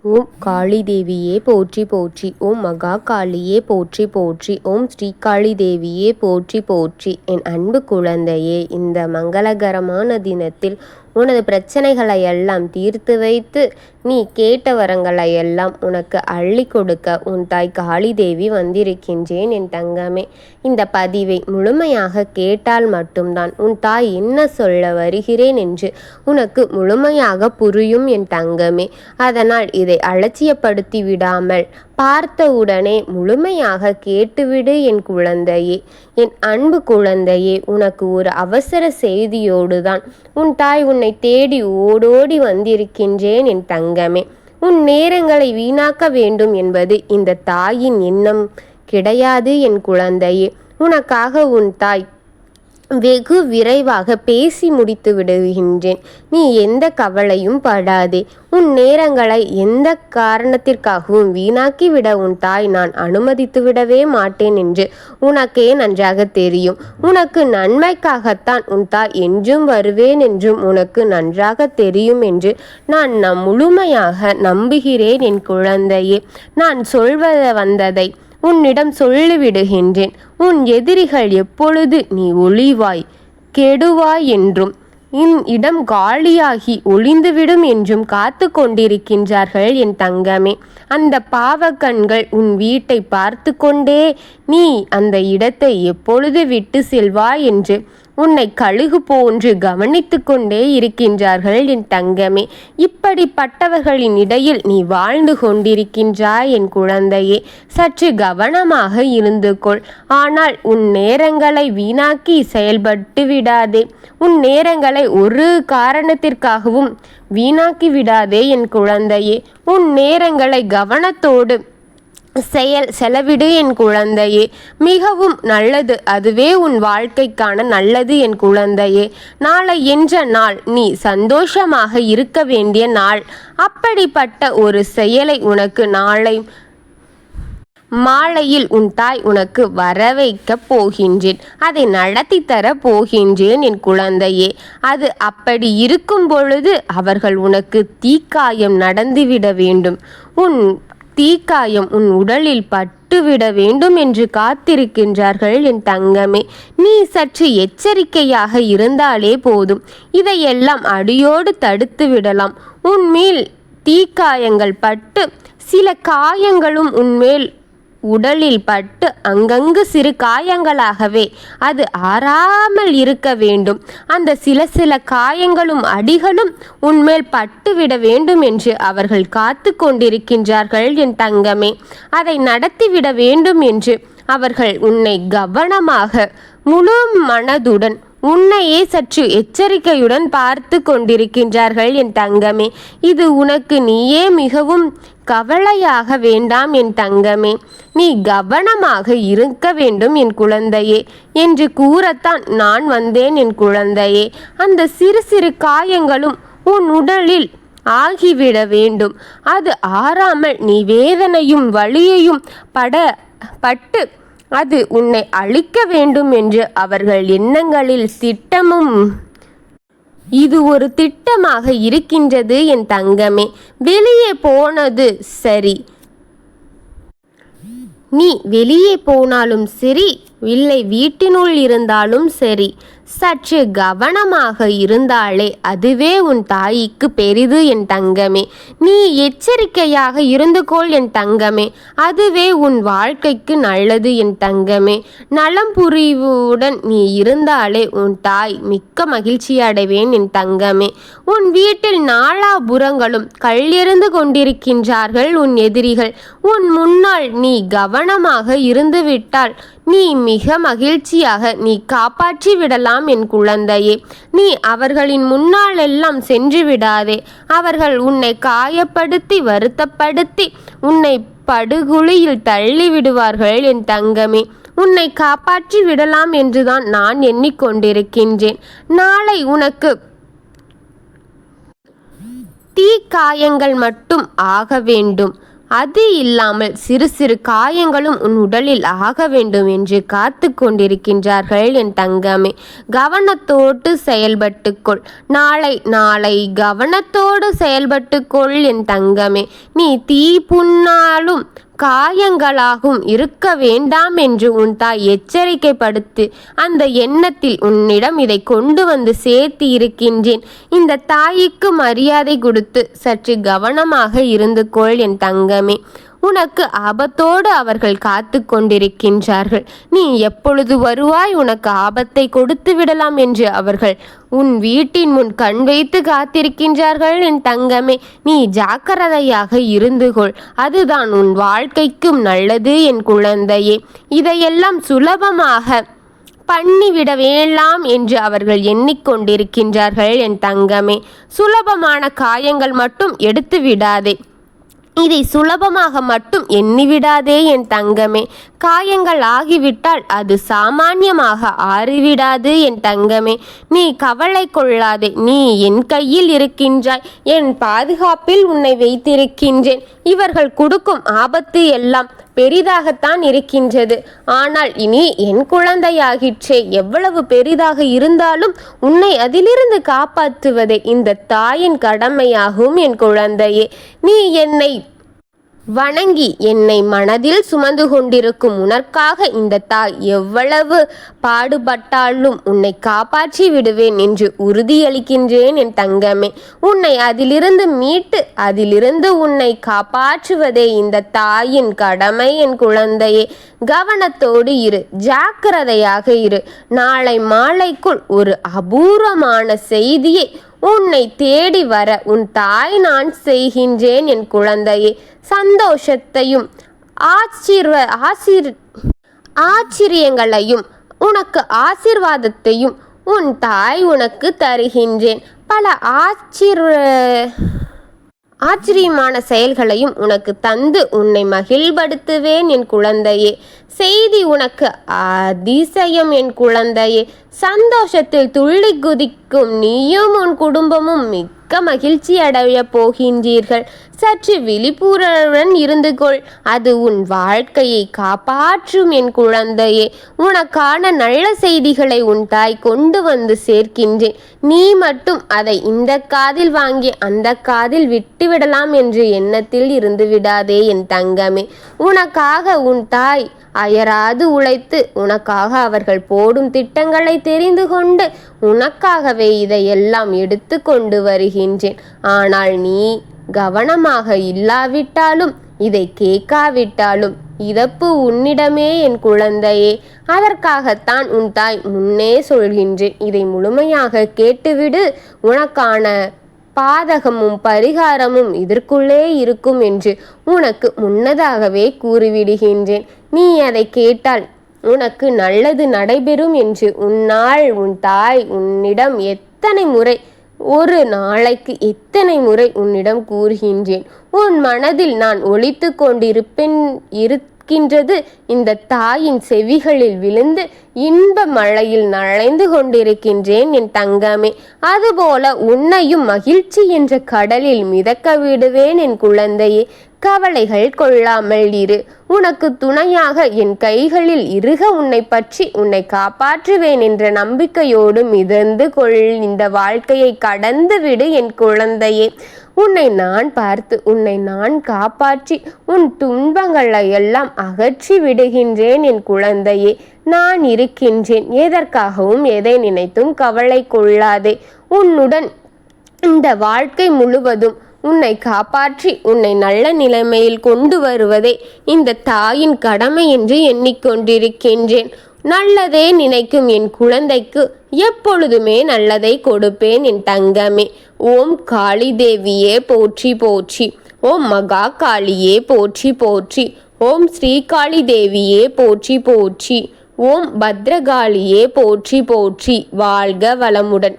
ஓம் காளி தேவியே போற்றி போற்றி. ஓம் மகா காளியே போற்றி போற்றி. ஓம் ஸ்ரீ காளி தேவியே போற்றி போற்றி. என் அன்பு குழந்தையே, இந்த மங்களகரமான தினத்தில் உனது பிரச்சனைகளை எல்லாம் தீர்த்து வைத்து நீ கேட்ட வரங்களை எல்லாம் உனக்கு அள்ளி கொடுக்க உன் தாய் காளி தேவி வந்திருக்கின்றேன் என் தங்கமே. இந்த பதிவை முழுமையாக கேட்டால் மட்டும்தான் உன் தாய் என்ன சொல்ல வருகிறேன் என்று உனக்கு முழுமையாக புரியும் என் தங்கமே. அதனால் இதை அலட்சியப்படுத்தி விடாமல் பார்த்தவுடனே முழுமையாக கேட்டுவிடு என் குழந்தையே. என் அன்பு குழந்தையே, உனக்கு ஒரு அவசர செய்தியோடு தான் உன் தாய் உன்னை தேடி ஓடோடி வந்திருக்கின்றேன் என் தங்கமே. உன் நேரங்களை வீணாக்க வேண்டும் என்பது இந்த தாயின் எண்ணம் கிடையாது என் குழந்தையே. உனக்காக உன் தாய் வெகு விரைவாக பேசி முடித்து விடுகின்றேன். நீ எந்த கவலையும் படாதே. உன் நேரங்களை எந்த காரணத்திற்காகவும் வீணாக்கிவிட உன் தாய் நான் அனுமதித்து விடவே மாட்டேன் என்று உனக்கே நன்றாக தெரியும். உனக்கு நன்மைக்காகத்தான் உன் தாய் என்றும் வருவேன் என்றும் உனக்கு நன்றாக தெரியும் என்று நான் முழுமையாக நம்புகிறேன் என் குழந்தையே. நான் வந்ததை உன்னிடம் சொல்லிவிடுகின்றேன். உன் எதிரிகள் எப்பொழுது நீ ஒளிவாய் கெடுவாய் என்றும் இடம் காலியாகி ஒளிந்துவிடும் என்றும் காத்து கொண்டிருக்கின்றார்கள் என் தங்கமே. அந்த பாவக்கண்கள் உன் வீட்டை பார்த்து கொண்டே நீ அந்த இடத்தை எப்பொழுது விட்டு செல்வாய் என்று உன்னை கழுகு போன்று கவனித்து கொண்டே இருக்கின்றார்கள் என் தங்கமே. இப்படிப்பட்டவர்களின் இடையில் நீ வாழ்ந்து கொண்டிருக்கின்றாய் என் குழந்தையே. சற்று கவனமாக இருந்து கொள். ஆனால் உன் நேரங்களை வீணாக்கி செயல்பட்டு விடாதே. உன் நேரங்களை ஒரு காரணத்திற்காகவும் வீணாக்கி விடாதே என் குழந்தையே. உன் நேரங்களை கவனத்தோடு செலவிடு என் குழந்தையே. மிகவும் நல்லது. அதுவே உன் வாழ்க்கைக்கான நல்லது என் குழந்தையே. நாளை என்ற நாள் நீ சந்தோஷமாக இருக்க வேண்டிய நாள். அப்படிப்பட்ட ஒரு செயலை உனக்கு நாளை மாலையில் உன் தாய் உனக்கு வரவைக்க போகின்றேன். அதை நடத்தி தர போகின்றேன் என் குழந்தையே. அது அப்படி இருக்கும் பொழுது அவர்கள் உனக்கு தீக்காயம் நடந்துவிட வேண்டும். உன் தீக்காயம் உன் உடலில் பட்டுவிட வேண்டும் என்று காத்திருக்கின்றார்கள் என் தங்கமே. நீ சற்று எச்சரிக்கையாக இருந்தாலே போதும். இதையெல்லாம் அடியோடு தடுத்து விடலாம். உன்மேல் தீக்காயங்கள் பட்டு சில காயங்களும் உன்மேல் உடலில் பட்டு அங்கங்கு சிறு காயங்களாகவே அது ஆறாமல் இருக்க வேண்டும். அந்த சில காயங்களும் அடிகளும் உன்மேல் பட்டுவிட வேண்டும் என்று அவர்கள் காத்து கொண்டிருக்கின்றார்கள் என் தங்கமே. அதை நடத்திவிட வேண்டும் என்று அவர்கள் உன்னை கவனமாக முழு மனதுடன் உன்னையே சற்று எச்சரிக்கையுடன் பார்த்து கொண்டிருக்கின்றார்கள் என் தங்கமே. இது உனக்கு நீயே மிகவும் கவலையாக வேண்டாம் என் தங்கமே. நீ கவனமாக இருக்க வேண்டும் என் குழந்தையே என்று கூறத்தான் நான் வந்தேன் என் குழந்தையே. அந்த சிறு சிறு காயங்களும் உன் உடலில் ஆகிவிட வேண்டும். அது ஆறாமல் நீ வேதனையும் வலியையும் பட்டு அது உன்னை அழிக்க வேண்டும் என்று அவர்கள் எண்ணங்களில் திட்டமும் இது ஒரு திட்டமாக இருக்கின்றது என் தங்கமே. வெளியே போனது சரி, நீ வெளியே போனாலும் சரி, இல்லை வீட்டினுள் இருந்தாலும் சரி, சற்று கவனமாக இருந்தாலே அதுவே உன் தாய்க்கு பெரிது என் தங்கமே. நீ எச்சரிக்கையாக இருந்து கொள் என் தங்கமே. அதுவே உன் வாழ்க்கைக்கு நல்லது என் தங்கமே. நலம் புரிவுடன் நீ இருந்தாலே உன் தாய் மிக்க மகிழ்ச்சி அடைவேன் என் தங்கமே. உன் வீட்டில் நாலாபுறங்களும் கல்லெறிந்து கொண்டிருக்கின்றார்கள் உன் எதிரிகள். உன் முன்னால் நீ கவனமாக இருந்துவிட்டால் நீ மிக மகிழ்ச்சியாக நீ காப்பாற்றி விடலாம் என் குழந்தையே. நீ அவர்களின் முன்னாலெல்லாம் சென்று விடாதே. அவர்கள் உன்னை காயப்படுத்தி வருத்தப்படுத்தி உன்னை படுகுழியில் தள்ளி விடுவார்கள் என் தங்கமே. உன்னை காப்பாற்றி விடலாம் என்றுதான் நான் எண்ணிக்கொண்டிருக்கின்றேன். நாளை உனக்கு தீக்காயங்கள் மட்டும் ஆக வேண்டும். அது இல்லாமல் சிறு சிறு காயங்களும் உன் உடலில் ஆக வேண்டும் என்று காத்து கொண்டிருக்கின்றார்கள் என் தங்கமே. கவனத்தோடு செயல்பட்டுக்கொள். நாளை கவனத்தோடு செயல்பட்டுக்கொள் என் தங்கமே. நீ தீ புண்ணாலும் காயங்களாகவும் இருக்க வேண்டாம் என்று உன் தாய் எச்சரிக்கைப்படுத்தி அந்த எண்ணத்தில் உன்னிடம் இதை கொண்டு வந்து சேர்த்து இருக்கின்றேன். இந்த தாய்க்கு மரியாதை கொடுத்து சற்று கவனமாக இருந்து கொள் என் தங்கமே. உனக்கு ஆபத்தோடு அவர்கள் காத்து கொண்டிருக்கின்றார்கள். நீ எப்பொழுது வருவாய், உனக்கு ஆபத்தை கொடுத்து விடலாம் என்று அவர்கள் உன் வீட்டின் முன் கண் வைத்து காத்திருக்கின்றார்கள் என் தங்கமே. நீ ஜாக்கிரதையாக இருந்து கொள். அதுதான் உன் வாழ்க்கைக்கும் நல்லது என் குழந்தையே. இதையெல்லாம் சுலபமாக பண்ணிவிட வேண்டாம் என்று அவர்கள் எண்ணிக்கொண்டிருக்கின்றார்கள் என் தங்கமே. சுலபமான காயங்கள் மட்டும் எடுத்து விடாதே. இதை சுலபமாக மட்டும் எண்ணிவிடாதே என் தங்கமே. காயங்கள் ஆகிவிட்டால் அது சாமானியமாக ஆறிவிடாது என் தங்கமே. நீ கவலை கொள்ளாதே. நீ என் கையில் இருக்கின்றாய். என் பாதுகாப்பில் உன்னை வைத்திருக்கின்றேன். இவர்கள் கொடுக்கும் ஆபத்து எல்லாம் பெரிதாகத்தான் இருக்கின்றது. ஆனால் இனி என் குழந்தையாகிற்றே. எவ்வளவு பெரிதாக இருந்தாலும் உன்னை அதிலிருந்து காப்பாற்றுவதே இந்த தாயின் கடமையாகும் என் குழந்தையே. நீ என்னை வணங்கி என்னை மனதில் சுமந்து கொண்டிருக்கும் உனக்காக இந்த தாய் எவ்வளவு பாடுபட்டாலும் உன்னை காப்பாற்றி விடுவேன் என்று உறுதியளிக்கின்றேன் என் தங்கமே. உன்னை அதிலிருந்து மீட்டு அதிலிருந்து உன்னை காப்பாற்றுவதே இந்த தாயின் கடமை என் குழந்தையே. கவனத்தோடு இரு, ஜாக்கிரதையாக இரு. நாளை மாலைக்குள் ஒரு அபூர்வமான செய்தியை உன்னை தேடி வர உன் தாய் நான் செய்கின்றேன் என் குழந்தையே. சந்தோஷத்தையும் ஆச்சரியங்களையும் உனக்கு ஆசீர்வாதத்தையும் உன் தாய் உனக்கு தருகின்றேன். பல ஆச்சரியமான செயல்களையும் உனக்கு தந்து உன்னை மகிழ்படுத்துவேன் என் குழந்தையே. செய்தி உனக்கு அதிசயம் என் குழந்தையே. சந்தோஷத்தில் துள்ளி குதிக்கும் நீயும் உன் குடும்பமும் மிக்க மகிழ்ச்சி அடைய போகின்றீர்கள். சற்று விழிப்புணர்வுடன் இருந்து கொள். அது உன் வாழ்க்கையை காப்பாற்றும் என் குழந்தையே. உனக்கான நல்ல செய்திகளை உன் தாய் கொண்டு வந்து சேர்க்கின்றேன். நீ மட்டும் அதை இந்த காதில் வாங்கி அந்த காதில் விட்டுவிடலாம் என்ற எண்ணத்தில் இருந்து விடாதே என் தங்கமே. உனக்காக உன் தாய் அயராது உழைத்து உனக்காக அவர்கள் போடும் திட்டங்களை தெரிந்து கொண்டு உனக்காகவே இதையெல்லாம் எடுத்து கொண்டு வருகின்றேன். ஆனால் நீ கவனமாக இல்லாவிட்டாலும் இதை கேட்காவிட்டாலும் இறப்பு உன்னிடமே என் குழந்தையே. அதற்காகத்தான் உன் தாய் முன்னே சொல்கின்றேன். இதை முழுமையாக கேட்டுவிடு. உனக்கான பாதகமும் பரிகாரமும் இதற்குள்ளே இருக்கும் என்று உனக்கு முன்னதாகவே கூறிவிடுகின்றேன். நீ அதை கேட்டால் உனக்கு நல்லது நடைபெறும் என்று உன் தாய் உன்னிடம் எத்தனை முறை, ஒரு நாளைக்கு எத்தனை முறை உன்னிடம் கூறுகின்றேன். உன் மனதில் நான் ஒலித்து கொண்டிருக்கின்றது இந்த தாயின் செவிகளில் விழுந்து இன்ப மழையில் நனைந்து கொண்டிருக்கின்றேன் என் தங்கமே. அதுபோல உன்னையும் மகிழ்ச்சி என்ற கடலில் மிதக்க விடுவேன் என் குழந்தையே. கவலைகள் கொள்ளாமல் இரு. உனக்கு துணையாக என் கைகளில் இருக உன்னை பற்றி உன்னை காப்பாற்றுவேன் என்ற நம்பிக்கையோடு மிதந்து கொள். இந்த வாழ்க்கையை கடந்து விடு என் குழந்தையே. உன்னை நான் பார்த்து உன்னை நான் காப்பாற்றி உன் துன்பங்களை எல்லாம் அகற்றி விடுகின்றேன் என் குழந்தையே. நான் இருக்கின்றேன். எதற்காகவும் எதை நினைத்தும் கவலை கொள்ளாதே. உன்னுடன் இந்த வாழ்க்கை முழுவதும் உன்னை காப்பாற்றி உன்னை நல்ல நிலைமையில் கொண்டு வருவதே இந்த தாயின் கடமை என்று எண்ணிக்கொண்டிருக்கின்றேன். நல்லதே நினைக்கும் என் குழந்தைக்கு எப்பொழுதுமே நல்லதை கொடுப்பேன் என் தங்கமே. ஓம் காளி தேவியே போற்றி போற்றி. ஓம் மகா காளியே போற்றி போற்றி. ஓம் ஸ்ரீகாளி தேவியே போற்றி போற்றி. ஓம் பத்ரகாளியே போற்றி போற்றி. வாழ்க வளமுடன்.